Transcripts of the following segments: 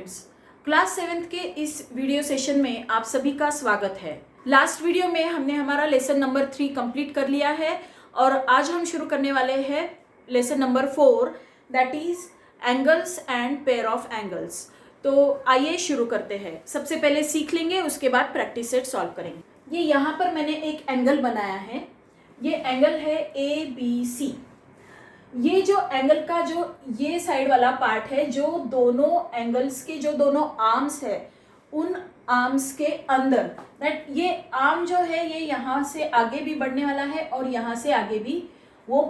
Students, class 7th के इस video session में आप सभी का स्वागत है। लास्ट वीडियो में हमने हमारा लेसन नंबर 3 कंप्लीट कर लिया है और आज हम शुरू करने वाले हैं lesson number 4, that is angles and pair of angles. तो आइए शुरू करते हैं। सबसे पहले सीख लेंगे, उसके बाद प्रैक्टिस सेट सॉल्व करेंगे। ये यहाँ पर मैंने एक एंगल बनाया है। ये एंगल है ABC। ये जो एंगल का जो ये साइड वाला पार्ट है, जो दोनों एंगल्स के जो दोनों आर्म्स है, उन आर्म्स के अंदर दैट ये आर्म जो है ये यहाँ से आगे भी बढ़ने वाला है और यहाँ से आगे भी वो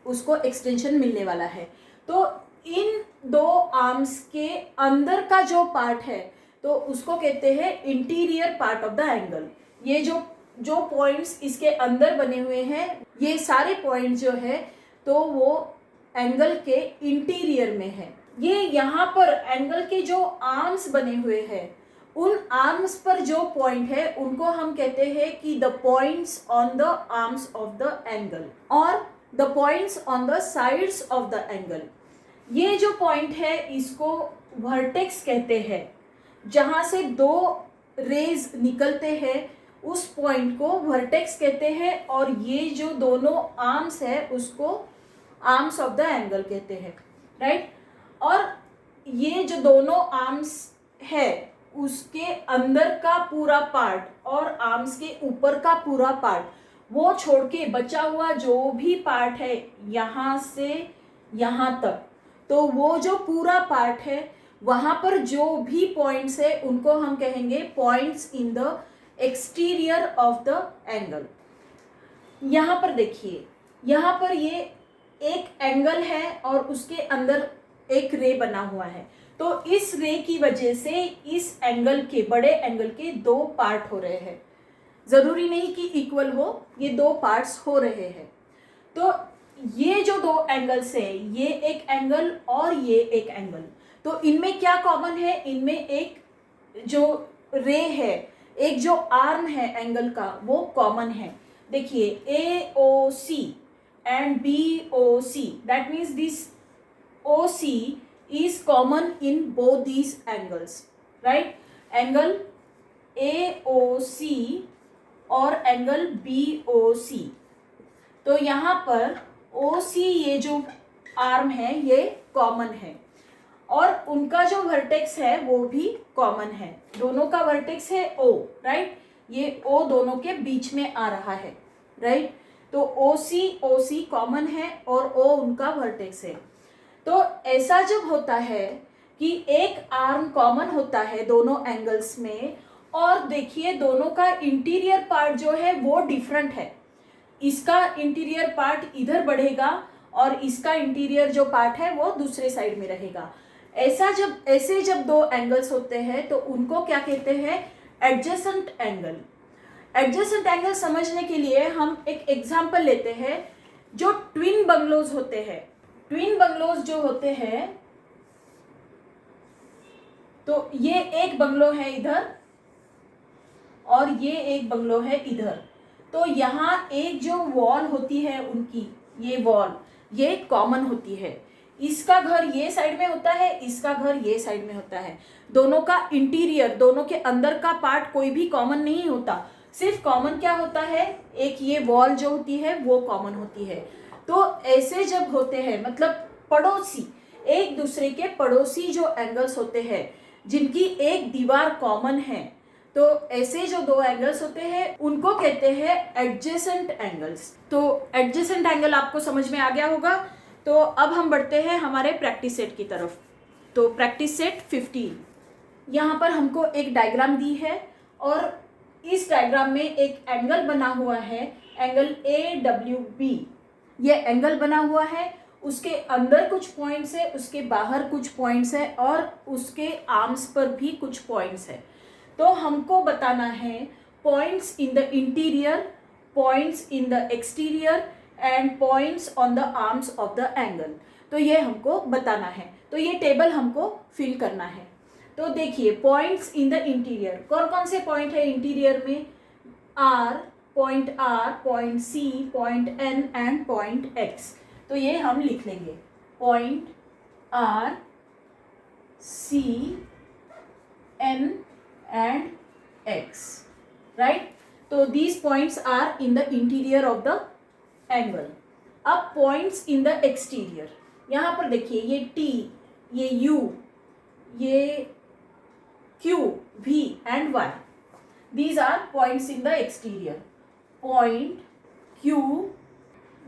उसको एक्सटेंशन मिलने वाला है। तो इन दो आर्म्स के अंदर का जो पार्ट है तो उसको कहते हैं interior part of the angle. ये जो पॉइंट्स इसके अंदर बने हुए हैं, ये सारे पॉइंट्स जो है तो वो एंगल के इंटीरियर में है। ये यहाँ पर एंगल के जो आर्म्स बने हुए हैं, उन आर्म्स पर जो पॉइंट है उनको हम कहते हैं कि the points on the arms of the angle और the points on the sides of the angle. ये जो पॉइंट है इसको वर्टेक्स कहते हैं। जहाँ से दो रेज निकलते हैं उस पॉइंट को वर्टेक्स कहते हैं और ये जो दोनों आर्म्स है उसको आर्म्स ऑफ द एंगल कहते हैं, राइट। और ये जो दोनों आर्म्स है उसके अंदर का पूरा पार्ट और आर्म्स के ऊपर का पूरा पार्ट वो छोड़ के बचा हुआ जो भी पार्ट है यहाँ से यहाँ तक, तो वो जो पूरा पार्ट है वहाँ पर जो भी पॉइंट्स है उनको हम कहेंगे points in the exterior of the angle. यहाँ पर देखिए, यहाँ पर ये एक एंगल है और उसके अंदर एक रे बना हुआ है। तो इस रे की वजह से इस एंगल के, बड़े एंगल के दो पार्ट हो रहे हैं। ज़रूरी नहीं कि इक्वल हो, ये दो पार्ट्स हो रहे हैं। तो ये जो दो एंगल्स हैं, ये एक एंगल और ये एक एंगल, तो इनमें क्या कॉमन है? इनमें एक जो रे है, एक जो आर्म है एंगल का, वो कॉमन है। देखिए AOC and BOC, that means this OC is common in both these angles, right? Angle AOC और एंगल BOC। तो यहाँ पर OC ये जो आर्म है ये कॉमन है और उनका जो वर्टेक्स है वो भी कॉमन है। दोनों का वर्टेक्स है O, राइट। ये O दोनों के बीच में आ रहा है, राइट। तो OC कॉमन है और O उनका वर्टेक्स है। तो ऐसा जब होता है कि एक आर्म कॉमन होता है दोनों एंगल्स में और देखिए दोनों का इंटीरियर पार्ट जो है वो डिफरेंट है। इसका इंटीरियर पार्ट इधर बढ़ेगा और इसका इंटीरियर जो पार्ट है वो दूसरे साइड में रहेगा। ऐसे जब दो एंगल्स होते हैं तो उनको क्या कहते हैं? Adjacent angle. एडजेसेंट एंगल समझने के लिए हम एक एग्जाम्पल लेते हैं। जो ट्विन बंगलोज होते हैं, ट्विन बंगलोज जो होते हैं, तो ये एक बंगलो है इधर और ये एक बंगलो है इधर। तो यहाँ एक जो वॉल होती है उनकी, ये वॉल ये कॉमन होती है। इसका घर ये साइड में होता है, इसका घर ये साइड में होता है। दोनों का इंटीरियर, दोनों के अंदर का पार्ट कोई भी कॉमन नहीं होता। सिर्फ कॉमन क्या होता है? एक ये वॉल जो होती है वो कॉमन होती है। तो ऐसे जब होते हैं, मतलब पड़ोसी, एक दूसरे के पड़ोसी जो एंगल्स होते हैं जिनकी एक दीवार कॉमन है, तो ऐसे जो दो एंगल्स होते हैं उनको कहते हैं एडजेसेंट एंगल्स। तो एडजेसेंट एंगल आपको समझ में आ गया होगा। तो अब हम बढ़ते हैं हमारे प्रैक्टिस सेट की तरफ। तो प्रैक्टिस सेट 15, यहाँ पर हमको एक डायग्राम दी है और इस डायग्राम में एक एंगल बना हुआ है, एंगल AWB। ये एंगल बना हुआ है, उसके अंदर कुछ पॉइंट्स है, उसके बाहर कुछ पॉइंट्स है और उसके आर्म्स पर भी कुछ पॉइंट्स है। तो हमको बताना है points in the interior, points in the exterior and points on the arms of the angle. तो ये हमको बताना है। तो ये टेबल हमको फिल करना है। तो देखिए पॉइंट्स इन द इंटीरियर, कौन कौन से पॉइंट है इंटीरियर में? R, point C, point N and point X। तो ये हम लिख लेंगे, point R, C N and X, right? तो these points are in the interior of the angle. अब points in the exterior, यहाँ पर देखिए ये T, ये U, ये Q, V and Y. These are points in the exterior. Point Q,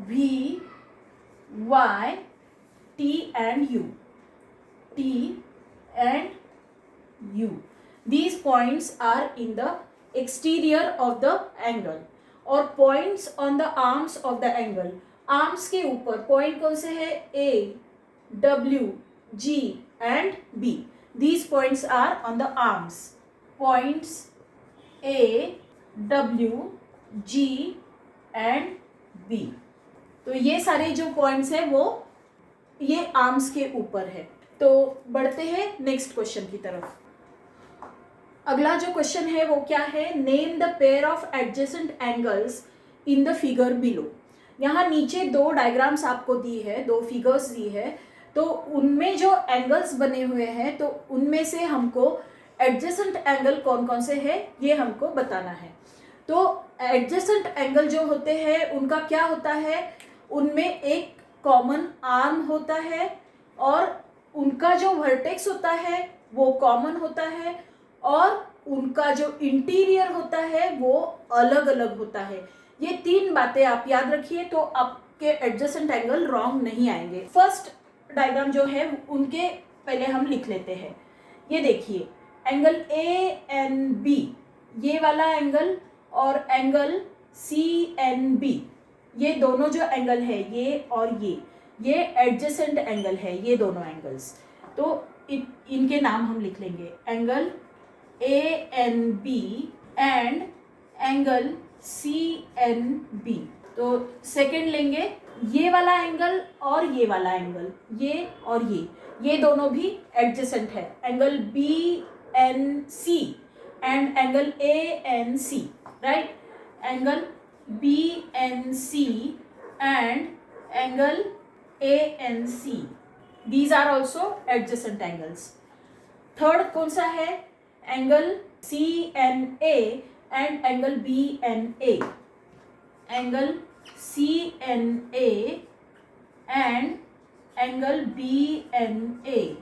V, Y, T and U. T and U. These points are in the exterior of the angle. और points on the arms of the angle. Arms के ऊपर point कौन से है? A, W, G and B. These points are on the arms. Points A, W, G and B. तो ये सारे जो points है वो ये आर्म्स के ऊपर है. तो बढ़ते हैं नेक्स्ट क्वेश्चन की तरफ. अगला जो क्वेश्चन है वो क्या है? Name the pair of adjacent angles in the figure below. यहाँ नीचे दो डायग्राम्स आपको दी है, दो फिगर्स दी है, तो उनमें जो एंगल्स बने हुए हैं तो उनमें से हमको एडजेसेंट एंगल कौन कौन से है ये हमको बताना है. तो एडजेसेंट एंगल जो होते हैं उनका क्या होता है? उनमें एक कॉमन आर्म होता है और उनका जो वर्टेक्स होता है वो कॉमन होता है और उनका जो इंटीरियर होता है वो अलग अलग होता है. ये तीन बातें आप याद रखिए तो आपके एडजेसेंट एंगल रॉन्ग नहीं आएंगे. फर्स्ट डायग्राम जो है उनके पहले हम लिख लेते हैं. ये देखिए एंगल ए एन बी, ये वाला एंगल और एंगल सी एन बी, ये दोनों जो एंगल है ये और ये एडजेसेंट एंगल है, ये दोनों एंगल्स. तो इनके नाम हम लिख लेंगे angle A N B and angle C N B. तो सेकंड लेंगे ये वाला एंगल और ये वाला एंगल, ये और ये दोनों भी एडजेसेंट है. Angle B N C and angle A N C, right? Angle B N C and angle A N C, these are also adjacent angles. Third कौन सा है? Angle C N A and angle B N A. Angle C N A and angle B N A.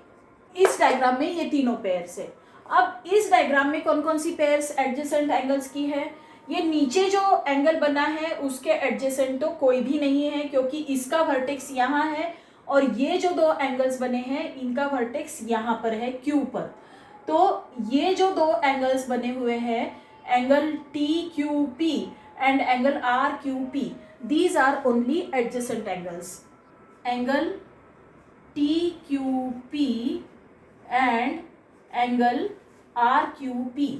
इस diagram में ये तीनों pairs है. अब इस डायग्राम में कौन कौन सी पेयर्स एडजेसेंट एंगल्स की है? ये नीचे जो एंगल बना है उसके एडजेसेंट तो कोई भी नहीं है क्योंकि इसका वर्टेक्स यहाँ है और ये जो दो एंगल्स बने हैं इनका वर्टेक्स यहाँ पर है Q पर. तो ये जो दो एंगल्स बने हुए हैं angle T Q P and angle R Q P, these are only adjacent angles. Angle T Q P and angle R Q P.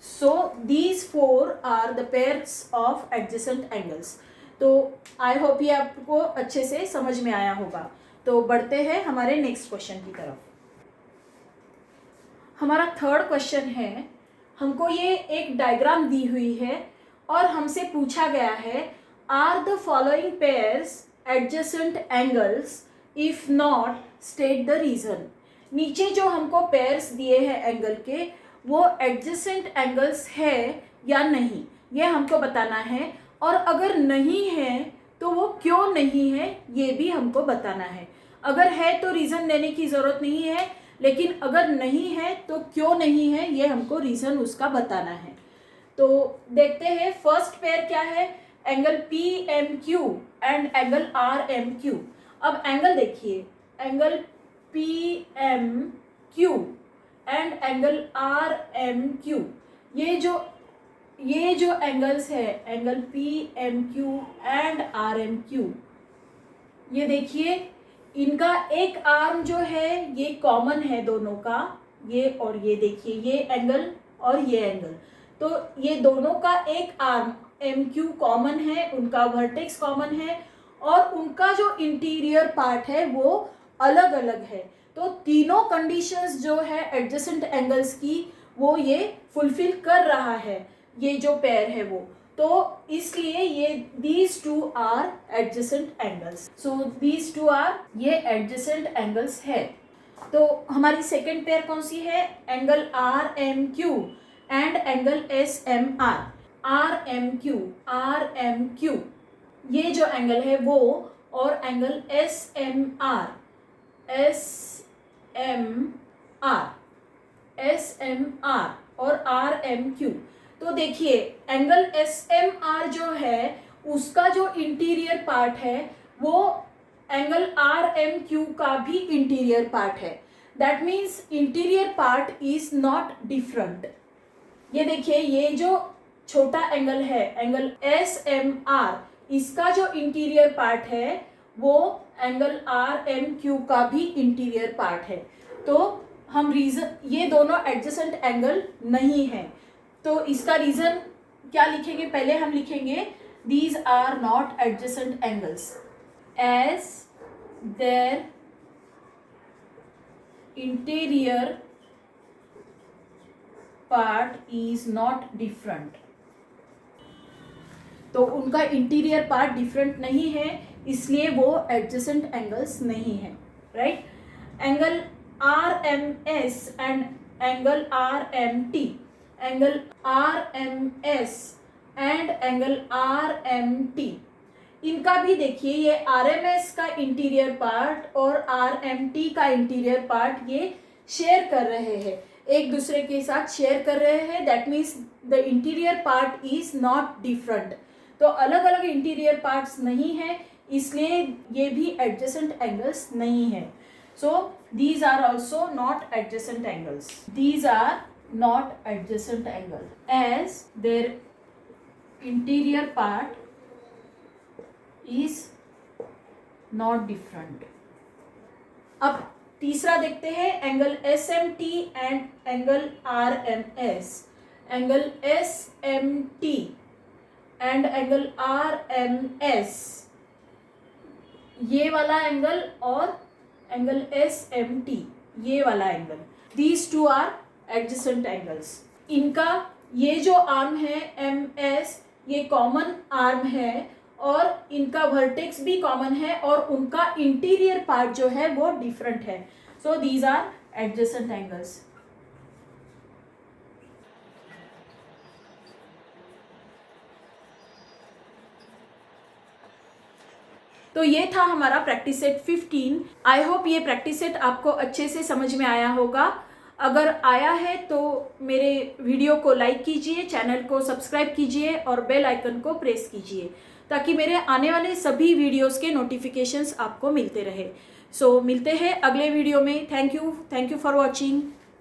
So these four are the pairs of adjacent angles. तो आई hope ये आपको अच्छे से समझ में आया होगा. तो बढ़ते हैं हमारे नेक्स्ट क्वेश्चन की तरफ. हमारा थर्ड क्वेश्चन है, हमको ये एक डायग्राम दी हुई है और हमसे पूछा गया है are the following pairs adjacent angles, if not state the reason. नीचे जो हमको पेयर्स दिए हैं एंगल के वो एडजेसेंट एंगल्स है या नहीं ये हमको बताना है और अगर नहीं है तो वो क्यों नहीं है ये भी हमको बताना है. अगर है तो रीज़न देने की ज़रूरत नहीं है, लेकिन अगर नहीं है तो क्यों नहीं है ये हमको रीज़न उसका बताना है. तो देखते हैं फर्स्ट पेयर क्या है, angle P M Q and angle R M Q. अब एंगल देखिए, angle P M Q and angle R M Q, ये जो एंगल्स है angle P M Q and R M Q, ये देखिए इनका एक आर्म जो है ये कॉमन है दोनों का, ये और ये देखिए ये एंगल और ये एंगल, तो ये दोनों का एक आर्म एम क्यू कॉमन है, उनका वर्टेक्स कॉमन है और उनका जो इंटीरियर पार्ट है वो अलग अलग है. तो तीनों कंडीशंस जो है एडजेसेंट एंगल्स की वो ये फुलफिल कर रहा है ये जो पेयर है वो. तो इसलिए ये these two are adjacent angles. So these two are ये adjacent angles है. तो हमारी सेकेंड पेयर कौन सी है? Angle R M Q and angle S M R. R M Q ये जो एंगल है वो, और एंगल एस एम आर और आर एम क्यू। तो देखिए एंगल एस एम आर जो है उसका जो इंटीरियर पार्ट है वो एंगल आर एम क्यू का भी इंटीरियर पार्ट है। That means interior part is not different. ये देखिए ये जो छोटा एंगल है एंगल एस एम आर, इसका जो इंटीरियर पार्ट है वो एंगल आर एम क्यू का भी इंटीरियर पार्ट है। तो हम रीजन, ये दोनों एडजेसेंट एंगल नहीं है, तो इसका रीजन क्या लिखेंगे? पहले हम लिखेंगे these are not adjacent angles as their interior part is not different. तो उनका इंटीरियर पार्ट डिफरेंट नहीं है, इसलिए वो एडजेसेंट एंगल्स नहीं है, right? Angle R M S and angle R M T, angle R M S and angle R M T, इनका भी देखिए ये आर एम एस का इंटीरियर पार्ट और आर एम टी का इंटीरियर पार्ट ये शेयर कर रहे हैं, एक दूसरे के साथ शेयर कर रहे हैं। That means the interior part is not different. तो अलग अलग इंटीरियर पार्ट्स नहीं है, इसलिए ये भी एडजेसेंट एंगल्स नहीं है। So these are also not adjacent angles. These are not adjacent angle as their interior part is not different. अब तीसरा देखते हैं angle S M T and angle R M S. Angle S M T and angle R M S, ये वाला angle और angle S M T ये वाला angle, these two are adjacent angles. इनका ये जो आर्म है एम एस, ये कॉमन आर्म है और इनका वर्टेक्स भी कॉमन है और उनका इंटीरियर पार्ट जो है वो डिफरेंट है। So these are adjacent angles. तो ये था हमारा प्रैक्टिस सेट 15। आई होप ये प्रैक्टिस सेट आपको अच्छे से समझ में आया होगा। अगर आया है तो मेरे वीडियो को लाइक कीजिए, चैनल को सब्सक्राइब कीजिए और बेल आइकन को प्रेस कीजिए ताकि मेरे आने वाले सभी वीडियोस के नोटिफिकेशंस आपको मिलते रहे। सो मिलते हैं अगले वीडियो में। Thank you for watching.